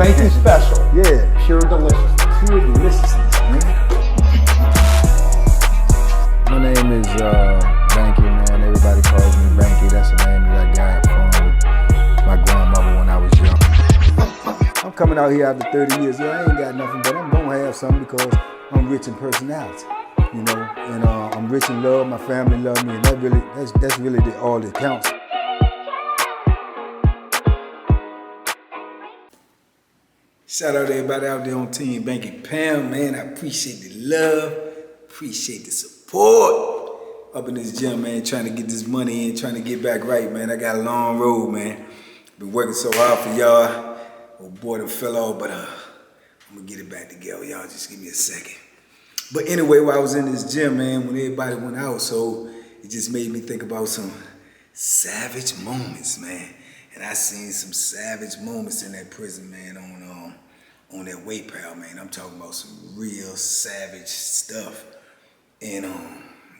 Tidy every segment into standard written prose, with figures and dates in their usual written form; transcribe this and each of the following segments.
Banky special. Yeah. Pure deliciousness. Pure deliciousness, man. My name is Banky, man. Everybody calls me Banky. That's the name that I got from my grandmother when I was young. I'm coming out here after 30 years. Yeah, I ain't got nothing, but I'm gonna have something because I'm rich in personality, you know, and I'm rich in love. My family love me, and that's really all that counts. Shout out to everybody out there on Team Banky Pound, man. I appreciate the love, appreciate the support. Up in this gym, man, trying to get this money in, trying to get back right, man. I got a long road, man. Been working so hard for y'all. Oh boy, done fell off, but I'm gonna get it back together. Y'all just give me a second. But anyway, while I was in this gym, man, when everybody went out, so it just made me think about some savage moments, man. And I seen some savage moments in that prison, man, on that weight pal, man. I'm talking about some real savage stuff. And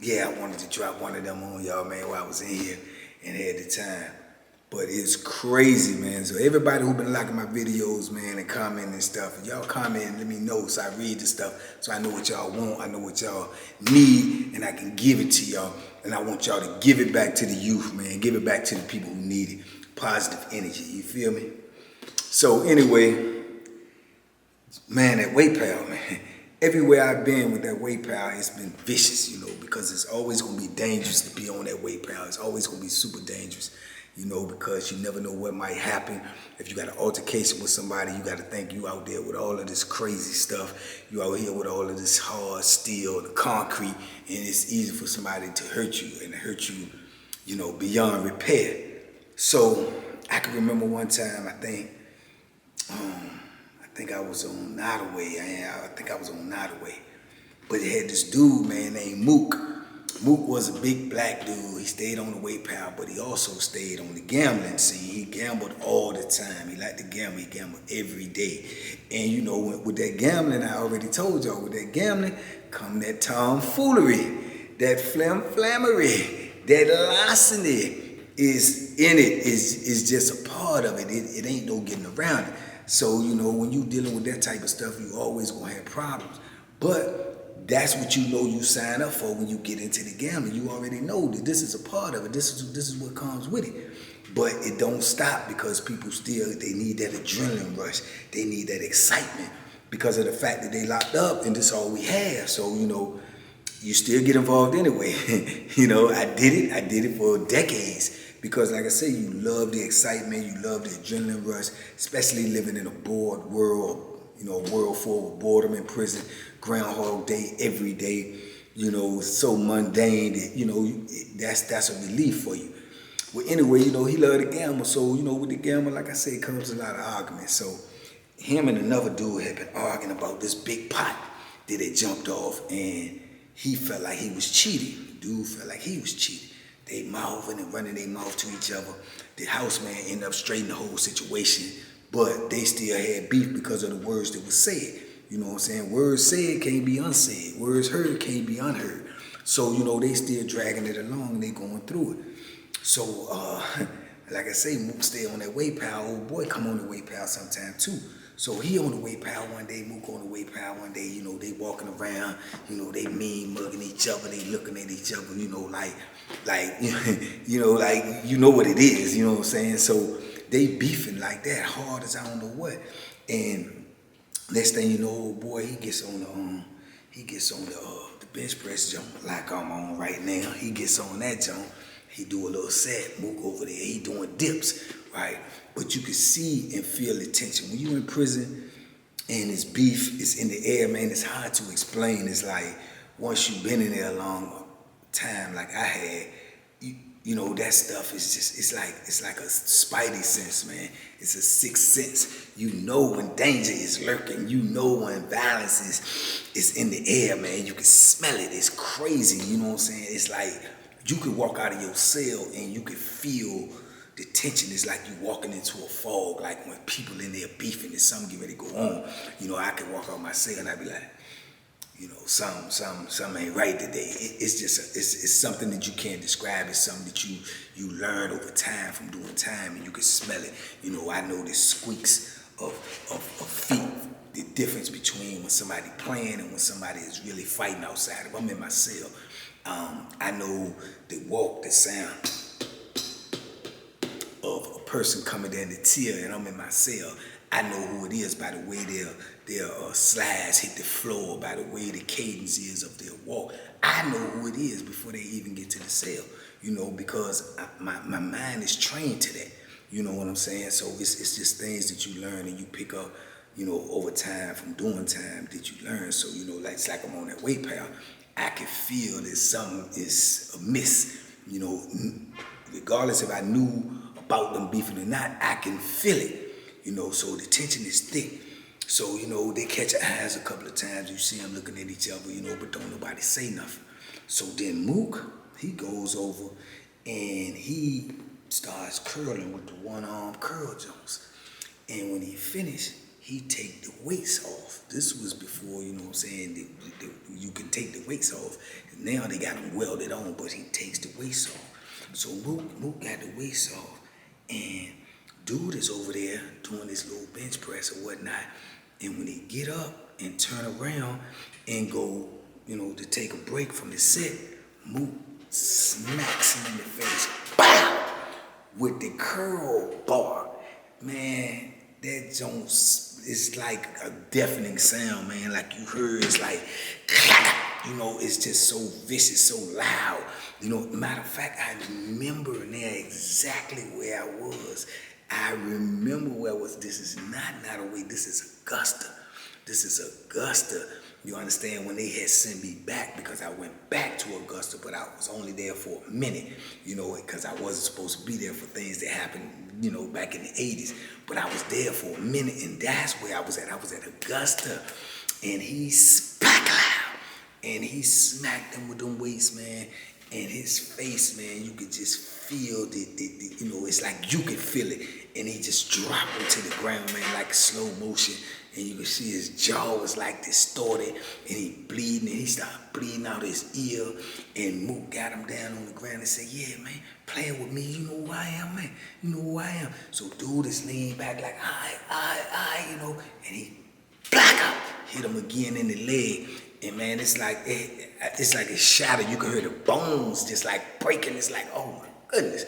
yeah, I wanted to drop one of them on y'all, man, while I was in here and had the time. But it's crazy, man. So everybody who been liking my videos, man, and commenting and stuff, y'all comment and let me know so I read the stuff so I know what y'all want, I know what y'all need, and I can give it to y'all. And I want y'all to give it back to the youth, man. Give it back to the people who need it. Positive energy, you feel me? So anyway, man, that weight pal, man. Everywhere I've been with that weight pal, it's been vicious, you know, because it's always gonna be dangerous to be on that weight pal. It's always gonna be super dangerous, you know, because you never know what might happen. If you got an altercation with somebody, you gotta think you out there with all of this crazy stuff. You out here with all of this hard steel, the concrete, and it's easy for somebody to hurt you and hurt you, you know, beyond repair. So I can remember one time, I think I was on Nottaway. I think I was on Nottaway. But it had this dude, man, named Mook. Mook was a big black dude. He stayed on the weight pal, but he also stayed on the gambling scene. He gambled all the time. He liked to gamble. He gambled every day. And you know, with that gambling, I already told y'all, with that gambling, come that tomfoolery, that flammery, that larceny is in it, is just a part of it. It ain't no getting around it. So, you know, when you dealing with that type of stuff, you always gonna have problems. But that's what you know you sign up for when you get into the gambling. You already know that this is a part of it. This is what comes with it. But it don't stop because people still, they need that adrenaline rush. They need that excitement because of the fact that they locked up and this is all we have. So, you know, you still get involved anyway. You know, I did it for decades. Because like I say, you love the excitement, you love the adrenaline rush, especially living in a bored world, you know, a world full of boredom in prison, Groundhog Day every day, you know, so mundane that, you know, that's a relief for you. Well, anyway, you know, he loved to gamble, so, you know, with the gamble, like I say, comes a lot of arguments. So him and another dude had been arguing about this big pot that had jumped off, and he felt like he was cheating. The dude felt like he was cheating. They mouthing and running their mouth to each other. The houseman ended up straightening the whole situation, but they still had beef because of the words that were said. You know what I'm saying? Words said can't be unsaid. Words heard can't be unheard. So, you know, they still dragging it along and they going through it. So, like I say, Mook stay on that weight pal. Old boy come on the weight pal sometime too. So he on the weight pal one day, Mook on the weight pal one day, you know, they walking around, you know, they mean mugging each other, they looking at each other, you know, like, you know, like, you know what it is, you know what I'm saying? So they beefing like that, hard as I don't know what. And next thing you know, old boy, he gets on the bench press jump like I'm on right now. He gets on that jump. He do a little set, Mook over there, he doing dips, right? But you can see and feel the tension. When you're in prison and it's beef, it's in the air, man, it's hard to explain. It's like, once you've been in there a long time, like I had, you know, that stuff is just, it's like a spidey sense, man. It's a sixth sense. You know when danger is lurking. You know when violence is in the air, man. You can smell it. It's crazy, you know what I'm saying? It's like, you could walk out of your cell and you could feel the tension. Is like you walking into a fog, like when people in there beefing and something get ready to go on. You know, I could walk out my cell and I'd be like, you know, something ain't right today. It's just, it's something that you can't describe. It's something that you learn over time from doing time, and you can smell it. You know, I know the squeaks of feet. The difference between when somebody playing and when somebody is really fighting outside. If I'm in my cell, I know the walk, the sound of a person coming down the tier, and I'm in my cell. I know who it is by the way their slides hit the floor, by the way the cadence is of their walk. I know who it is before they even get to the cell, because my mind is trained to that. You know what I'm saying? So it's just things that you learn and you pick up, over time from doing time that you learn. So, it's like I'm on that weight pal. I can feel that something is amiss, regardless if I knew about them beefing or not, I can feel it, so the tension is thick. So, they catch your eyes a couple of times, you see them looking at each other, but don't nobody say nothing. So then Mook, he goes over and he starts curling with the one-arm curl joints. And when he finished, he take the weights off. This was before, you can take the weights off. Now they got them welded on, but he takes the weights off. So Mook got the weights off, and dude is over there doing this little bench press or whatnot. And when he get up and turn around and go, to take a break from the set, Mook smacks him in the face, BOW! With the curl bar. Man, that joint's, it's like a deafening sound, man. Like you heard, it's like, it's just so vicious, so loud. Matter of fact, I remember now exactly where I was. I remember where I was. This is not Nottoway, this is Augusta. This is Augusta. You understand, when they had sent me back, because I went back to Augusta, but I was only there for a minute, because I wasn't supposed to be there for things that happened, back in the 80s. But I was there for a minute, and that's where I was at. I was at Augusta, and he smacked him with them weights, man. And his face, man, you could just feel it's like you could feel it. And he just dropped him to the ground, man, like slow motion. And you could see his jaw was like distorted, and he bleeding, and he started bleeding out his ear. And Mook got him down on the ground and said, "Yeah, man, playing with me, you know who I am, man. You know who I am." So dude is leaning back like, I, and he hit him again in the leg. And man, it's like it's shattered. You can hear the bones just like breaking. It's like, oh my goodness.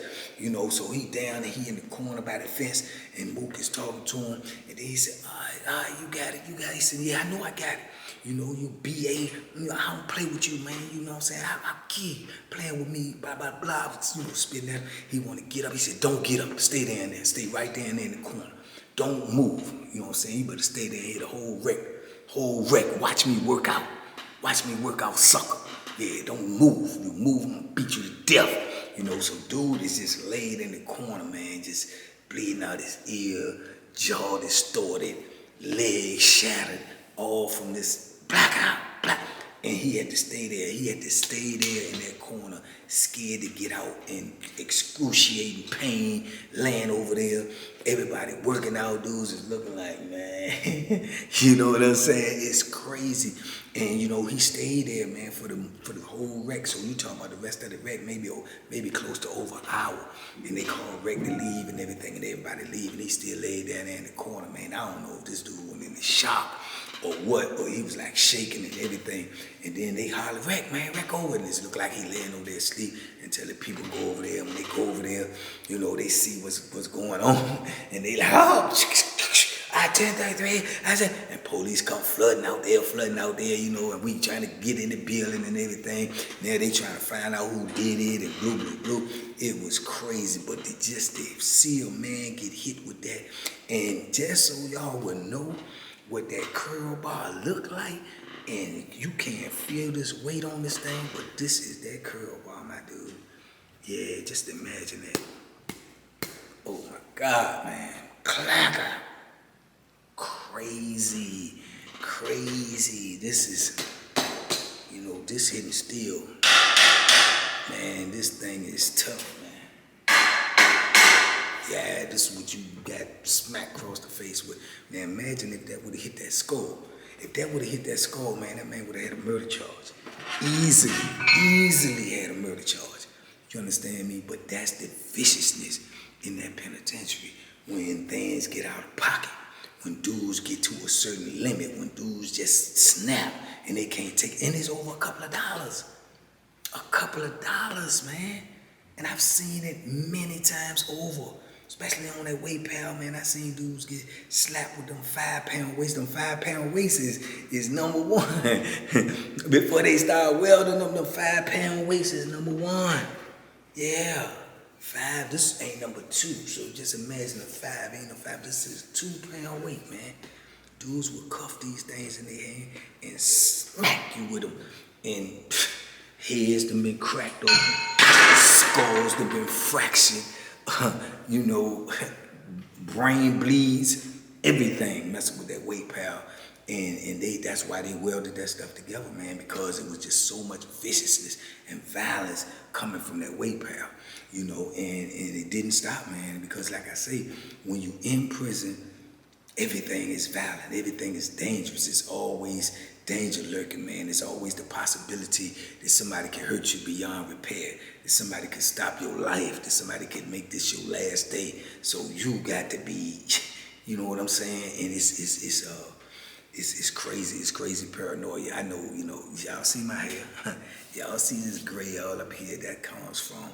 So he down and he in the corner by the fence, and Mook is talking to him. And then he said, all right, you got it. He said, yeah, I know I got it. You BA, I don't play with you, man. You know what I'm saying? I'm kid playing with me, blah, blah, blah. Spitting at him. He want to get up. He said, don't get up. Stay down there. Stay right down there in the corner. Don't move. You know what I'm saying? You better stay there and hit a whole wreck. Watch me work out. Watch me work out, sucker. Yeah, don't move. You move, I'm gonna beat you to death. So dude is just laid in the corner, man, just bleeding out his ear, jaw distorted, leg shattered, all from this blackout. And he had to stay there. He had to stay there in that corner, scared to get out, in excruciating pain, laying over there. Everybody working out, dudes is looking like, man, you know what I'm saying? It's crazy. And he stayed there, man, for the whole wreck. So you talking about the rest of the wreck, maybe close to over an hour. And they called wreck to leave and everything, and everybody leave, and he still laid down there in the corner, man. I don't know if this dude went in the shop or what, or he was like shaking and everything. And then they holler, wreck, man, wreck over. And it looked like he laying over there asleep until the people go over there. When they go over there, they see what's going on. And they like, oh, I 1033. I said, and police come flooding out there, and we trying to get in the building and everything. Now they trying to find out who did it and blue. It was crazy, but to see a man get hit with that. And just so y'all would know what that curl bar look like, and you can't feel this weight on this thing, but this is that curl bar, my dude. Yeah, just imagine that. Oh my God, man. Clacker. Crazy. This is, this hitting steel. Man, this thing is tough, man. Yeah, this is what you got smacked across the face with. Now imagine if that would have hit that skull. If that would have hit that skull, man, that man would have had a murder charge. Easily had a murder charge. You understand me? But that's the viciousness in that penitentiary when things get out of pocket. when dudes get to a certain limit, when dudes just snap and they can't take, and it's over a couple of dollars. A couple of dollars, man. And I've seen it many times over, especially on that weight pal, man. I seen dudes get slapped with them 5-pound weights. Them 5-pound weights is number one. Before they start welding them 5-pound weights is number one. Yeah. 5, this ain't number 2. So just imagine a 5 ain't a 5. This is 2-pound weight, man. Dudes will cuff these things in their hand and smack you with them. And heads done been cracked open. Skulls done been fractured. Brain bleeds. Everything messing with that weight pal. And that's why they welded that stuff together, man, because it was just so much viciousness and violence coming from that weight pal, and it didn't stop, man, because like I say, when you in prison, everything is violent, everything is dangerous. It's always danger lurking, man. It's always the possibility that somebody can hurt you beyond repair, that somebody can stop your life, that somebody can make this your last day. So you got to be, you know what I'm saying? And it's crazy. It's crazy paranoia. I know, y'all see my hair. Y'all see this gray all up here that comes from,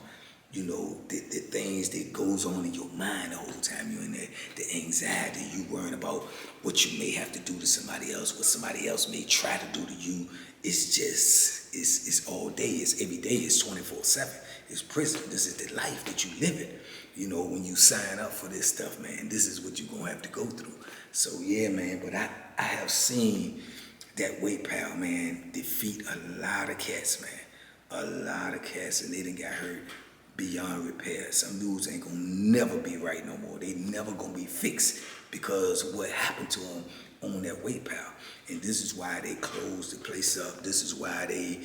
the things that goes on in your mind the whole time you're in there. The anxiety, you worrying about what you may have to do to somebody else, what somebody else may try to do to you. It's just, it's all day. It's every day. It's 24/7. It's prison. This is the life that you live in. When you sign up for this stuff, man, this is what you're going to have to go through. So, yeah, man, but I have seen that weight pal, man, defeat a lot of cats, man. A lot of cats, and they done got hurt beyond repair. Some dudes ain't gonna never be right no more. They never gonna be fixed because what happened to them on that weight pal. And this is why they closed the place up. This is why they,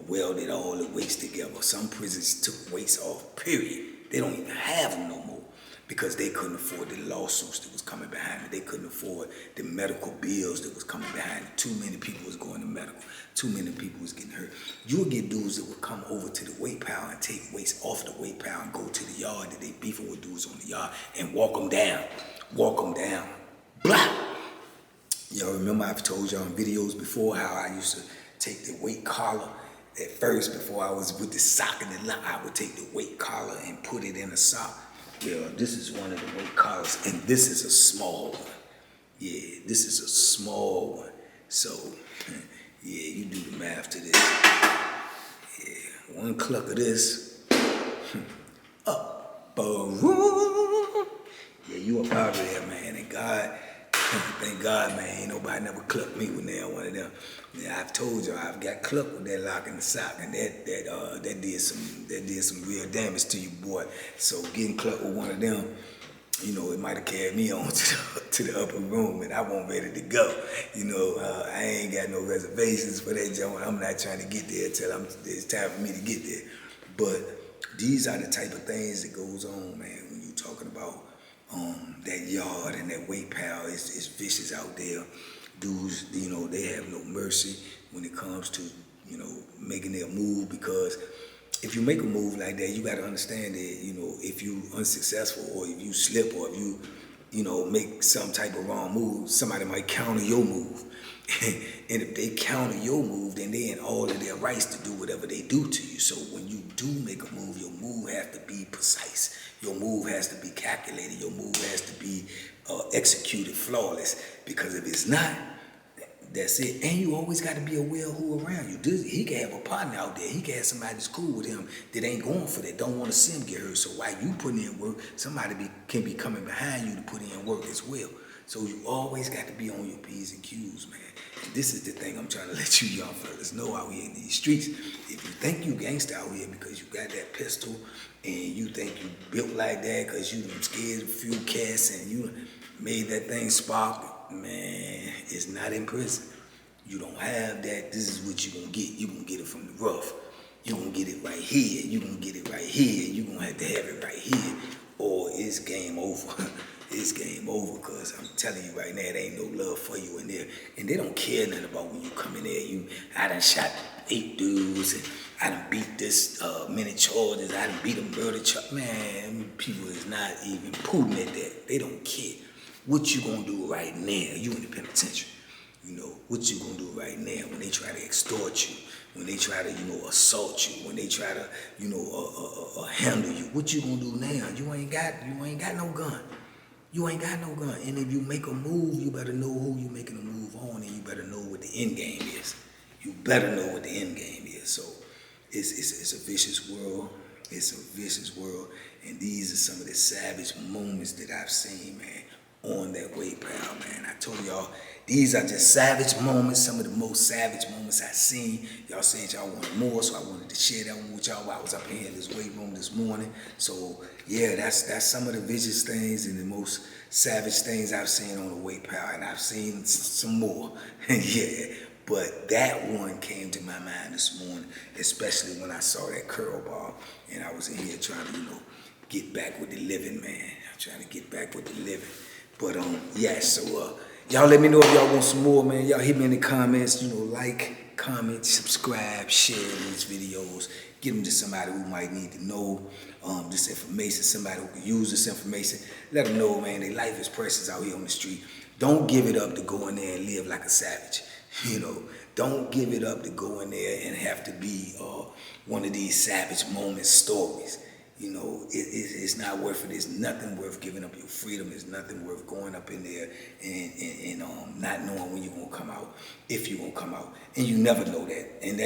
welded all the weights together. Some prisons took weights off, period. They don't even have them no more because they couldn't afford the lawsuits that was coming behind it. They couldn't afford the medical bills that was coming behind it. Too many people was going to medical. Too many people was getting hurt. You would get dudes that would come over to the weight pal and take weights off the weight pal and go to the yard that they beefing with dudes on the yard and walk them down. Walk them down. Blah! Y'all remember I've told y'all in videos before how I used to take the weight collar. At first, before I was with the sock in the lock, I would take the weight collar and put it in a sock. Well, this is one of the weight collars, and this is a small one. Yeah, this is a small one. So, yeah, you do the math to this. Yeah, one cluck of this. Up. Boom. Yeah, you up out of there, man. And God, thank God, man, ain't nobody never clucked me with that one of them. Yeah, I've told y'all I've got clucked with that lock in the sock, and that did some real damage to you, boy. So getting clucked with one of them, it might have carried me on to the upper room, and I wasn't ready to go. I ain't got no reservations for that joint. I'm not trying to get there till it's time for me to get there. But these are the type of things that goes on, man, when you're talking about that yard and that weight pal. Is vicious out there. Dudes, they have no mercy when it comes to, making their move, because if you make a move like that, you got to understand that, if you unsuccessful or if you slip or if you, make some type of wrong move, somebody might counter your move. And if they counter your move, then they're in all of their rights to do whatever they do to you. So when you do make a move, your move has to be precise. Your move has to be calculated. Your move has to be executed flawless. Because if it's not, that's it. And you always got to be aware of who around you. He can have a partner out there. He can have somebody that's cool with him that ain't going for that, don't want to see him get hurt. So while you putting in work, somebody can be coming behind you to put in work as well. So you always got to be on your P's and Q's, man. And this is the thing I'm trying to let you young fellas know out here in these streets. If you think you gangsta out here because you got that pistol and you think you built like that because you done scared a few cats and you made that thing spark, man, it's not in prison. You don't have that. This is what you're going to get. You're going to get it from the rough. You're going to get it right here. You're going to get it right here. You're going to have to have it right here or it's game over. It's game over, because I'm telling you right now, there ain't no love for you in there. And they don't care nothing about when you come in there. I done shot 8 dudes, and I done beat this many charges. I done beat a murder charge. Man, people is not even putting at that. They don't care. What you gonna do right now? You in the penitentiary. You know, what you gonna do right now when they try to extort you, when they try to, assault you, when they try to, handle you? What you gonna do now? You ain't got no gun. You ain't got no gun. And if you make a move, you better know who you making a move on, and you better know what the end game is. You better know what the end game is. So it's a vicious world. It's a vicious world. And these are some of the savage moments that I've seen, man, on that weight pal, man. I told y'all, these are just savage moments, some of the most savage moments I've seen. Y'all said y'all wanted more, so I wanted to share that one with y'all while I was up here in this weight room this morning. So yeah, that's some of the vicious things and the most savage things I've seen on the weight pal, and I've seen some more. Yeah, but that one came to my mind this morning, especially when I saw that curl ball, and I was in here trying to, get back with the living, man. I'm trying to get back with the living. But yeah, so y'all let me know if y'all want some more, man. Y'all hit me in the comments, like, comment, subscribe, share these videos. Give them to somebody who might need to know this information, somebody who can use this information. Let them know, man, their life is precious out here on the street. Don't give it up to go in there and live like a savage. Don't give it up to go in there and have to be one of these savage moment stories. It's not worth it. It's nothing worth giving up your freedom. It's nothing worth going up in there and not knowing when you're gonna come out, if you're gonna come out. And you never know that. And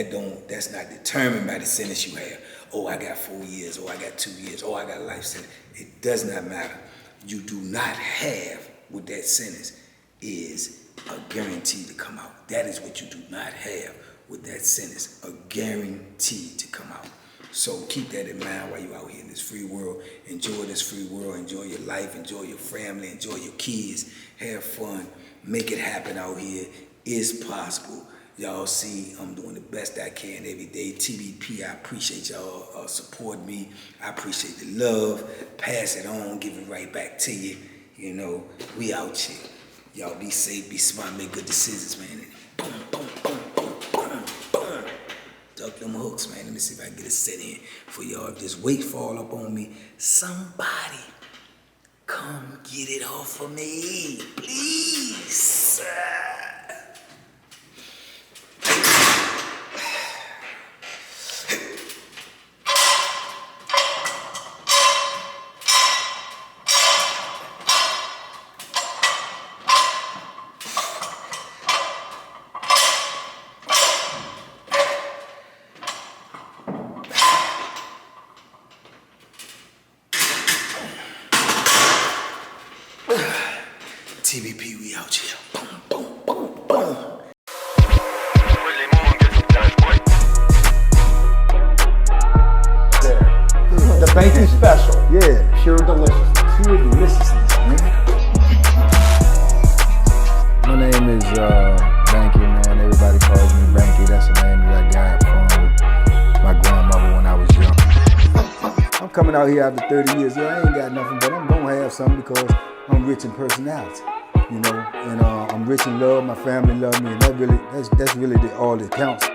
that's not determined by the sentence you have. Oh, I got 4 years. Oh, I got 2 years. Oh, I got life sentence. It does not matter. You do not have with that sentence is a guarantee to come out. That is what you do not have with that sentence, a guarantee to come out. So keep that in mind while you're out here in this free world. Enjoy this free world. Enjoy your life. Enjoy your family. Enjoy your kids. Have fun. Make it happen out here. It's possible. Y'all see I'm doing the best I can every day. TBP, I appreciate y'all supporting me. I appreciate the love. Pass it on. Give it right back to you. We out here. Y'all be safe, be smart, make good decisions, man. Boom, boom, boom, boom, boom, boom. Duck them hooks, man. Let me see if I can get a set in for y'all. If this weight fall up on me, somebody come get it off of me, please. TBP, we out here. Boom, boom, boom, boom. The Banky special. Yeah. Pure delicious. Pure deliciousness, man. My name is Banky, man. Everybody calls me Banky. That's the name that I got from my grandmother when I was young. I'm coming out here after 30 years. Yeah, I ain't got nothing, but I'm gonna have something because I'm rich in personality, and I'm rich in love. My family love me, and that's really all that counts.